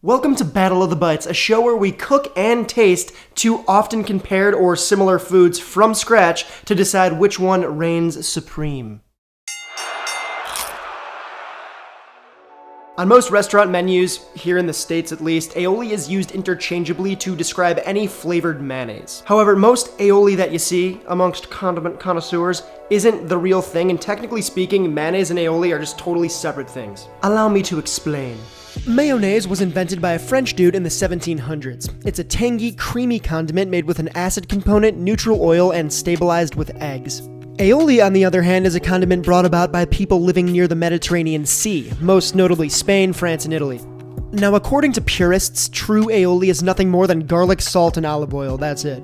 Welcome to Battle of the Bites, a show where we cook and taste two often compared or similar foods from scratch to decide which one reigns supreme. On most restaurant menus, here in the States at least, aioli is used interchangeably to describe any flavored mayonnaise. However, most aioli that you see amongst condiment connoisseurs isn't the real thing, and technically speaking, mayonnaise and aioli are just totally separate things. Allow me to explain. Mayonnaise was invented by a French dude in the 1700s. It's a tangy, creamy condiment made with an acid component, neutral oil, and stabilized with eggs. Aioli, on the other hand, is a condiment brought about by people living near the Mediterranean Sea, most notably Spain, France, and Italy. Now, according to purists, true aioli is nothing more than garlic, salt, and olive oil, that's it.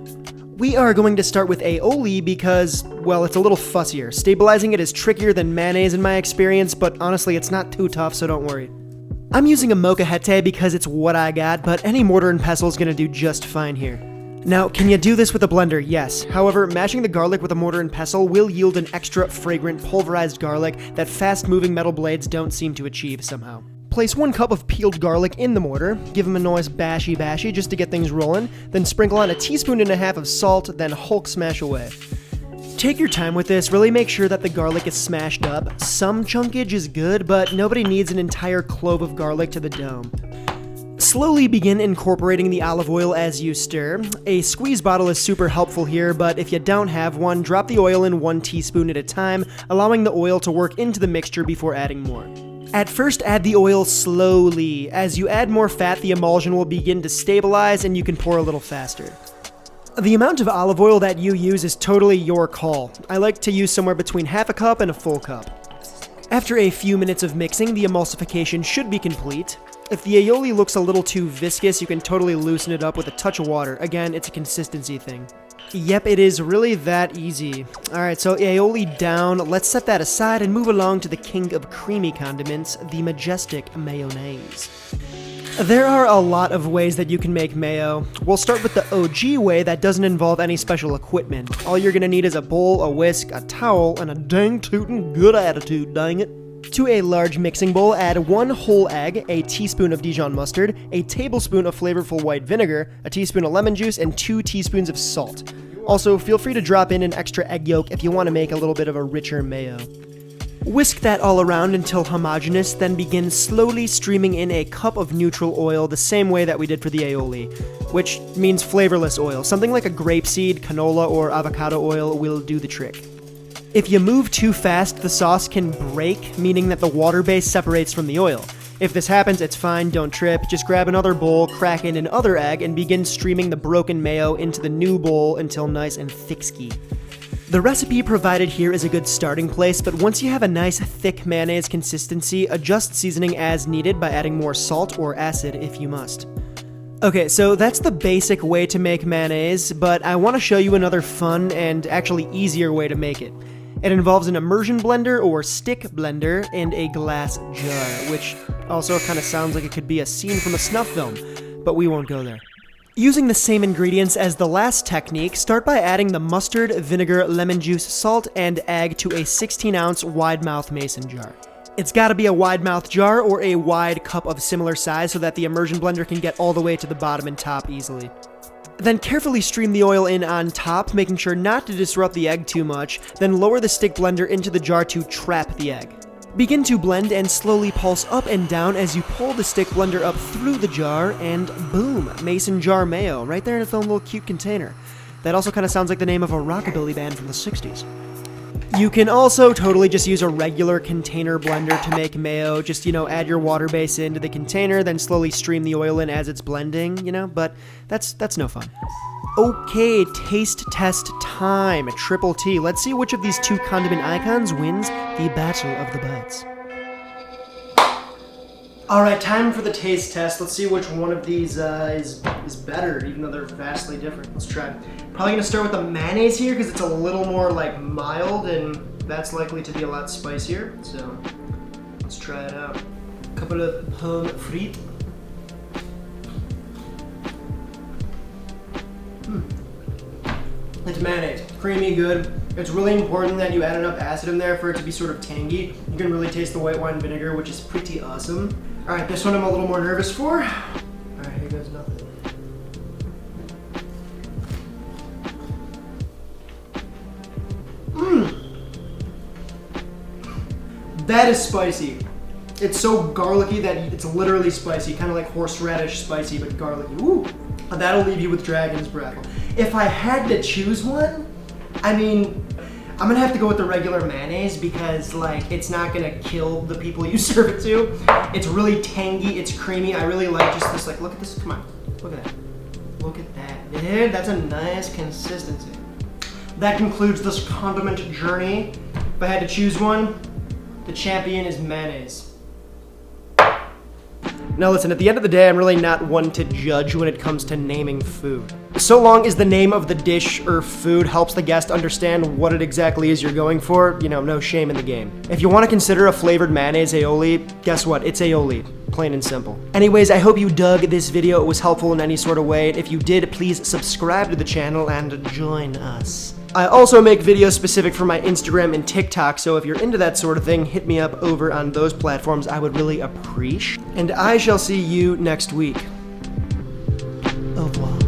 We are going to start with aioli because, well, it's a little fussier. Stabilizing it is trickier than mayonnaise in my experience, but honestly, it's not too tough, so don't worry. I'm using a molcajete because it's what I got, but any mortar and pestle is going to do just fine here. Now, can you do this with a blender? Yes. However, mashing the garlic with a mortar and pestle will yield an extra fragrant pulverized garlic that fast-moving metal blades don't seem to achieve somehow. Place 1 cup of peeled garlic in the mortar, give them a nice bashy just to get things rolling, then sprinkle on 1.5 teaspoons of salt, then Hulk smash away. Take your time with this, really make sure that the garlic is smashed up. Some chunkage is good, but nobody needs an entire clove of garlic to the dome. Slowly begin incorporating the olive oil as you stir. A squeeze bottle is super helpful here, but if you don't have one, drop the oil in 1 teaspoon at a time, allowing the oil to work into the mixture before adding more. At first, add the oil slowly. As you add more fat, the emulsion will begin to stabilize and you can pour a little faster. The amount of olive oil that you use is totally your call. I like to use somewhere between 1/2 cup and a full cup. After a few minutes of mixing, the emulsification should be complete. If the aioli looks a little too viscous, you can totally loosen it up with a touch of water. Again, it's a consistency thing. Yep, it is really that easy. Alright, so aioli down, let's set that aside and move along to the king of creamy condiments, the majestic mayonnaise. There are a lot of ways that you can make mayo. We'll start with the OG way that doesn't involve any special equipment. All you're gonna need is a bowl, a whisk, a towel, and a dang tootin' good attitude, dang it. To a large mixing bowl, add 1 whole egg, a teaspoon of Dijon mustard, a tablespoon of flavorful white vinegar, a teaspoon of lemon juice, and 2 teaspoons of salt. Also, feel free to drop in an extra egg yolk if you want to make a little bit of a richer mayo. Whisk that all around until homogeneous, then begin slowly streaming in a cup of neutral oil the same way that we did for the aioli, which means flavorless oil. Something like a grapeseed, canola, or avocado oil will do the trick. If you move too fast, the sauce can break, meaning that the water base separates from the oil. If this happens, it's fine, don't trip. Just grab another bowl, crack in another egg, and begin streaming the broken mayo into the new bowl until nice and thick-ski. The recipe provided here is a good starting place, but once you have a nice thick mayonnaise consistency, adjust seasoning as needed by adding more salt or acid if you must. Okay, so that's the basic way to make mayonnaise, but I want to show you another fun and actually easier way to make it. It involves an immersion blender or stick blender and a glass jar, which also kind of sounds like it could be a scene from a snuff film, but we won't go there. Using the same ingredients as the last technique, start by adding the mustard, vinegar, lemon juice, salt, and egg to a 16-ounce wide-mouth mason jar. It's gotta be a wide-mouth jar or a wide cup of similar size so that the immersion blender can get all the way to the bottom and top easily. Then carefully stream the oil in on top, making sure not to disrupt the egg too much, then lower the stick blender into the jar to trap the egg. Begin to blend and slowly pulse up and down as you pull the stick blender up through the jar, and boom, mason jar mayo, right there in its own little cute container. That also kind of sounds like the name of a rockabilly band from the 60s. You can also totally just use a regular container blender to make mayo. Just, add your water base into the container, then slowly stream the oil in as it's blending, but that's no fun. Okay, taste test time, triple T. Let's see which of these two condiment icons wins the Battle of the Bites. Alright, time for the taste test. Let's see which one of these is better, even though they're vastly different. Let's try. Probably gonna start with the mayonnaise here because it's a little more mild, and that's likely to be a lot spicier. So let's try it out. A couple of pommes frites. It's mayonnaise, creamy, good. It's really important that you add enough acid in there for it to be sort of tangy. You can really taste the white wine vinegar, which is pretty awesome. All right, this one I'm a little more nervous for. That is spicy. It's so garlicky that it's literally spicy, kind of like horseradish spicy, but garlicky. Ooh, that'll leave you with dragon's breath. If I had to choose one, I mean, I'm gonna have to go with the regular mayonnaise because like it's not gonna kill the people you serve it to. It's really tangy, it's creamy. I really like just this, like, look at this, come on, look at that. Look at that, dude, that's a nice consistency. That concludes this condiment journey. If I had to choose one, the champion is mayonnaise. Now listen, at the end of the day, I'm really not one to judge when it comes to naming food. So long as the name of the dish or food helps the guest understand what it exactly is you're going for, you know, no shame in the game. If you want to consider a flavored mayonnaise aioli, guess what? It's aioli. Plain and simple. Anyways, I hope you dug this video. It was helpful in any sort of way. If you did, please subscribe to the channel and join us. I also make videos specific for my Instagram and TikTok, so if you're into that sort of thing, hit me up over on those platforms. I would really appreciate. And I shall see you next week. Au revoir.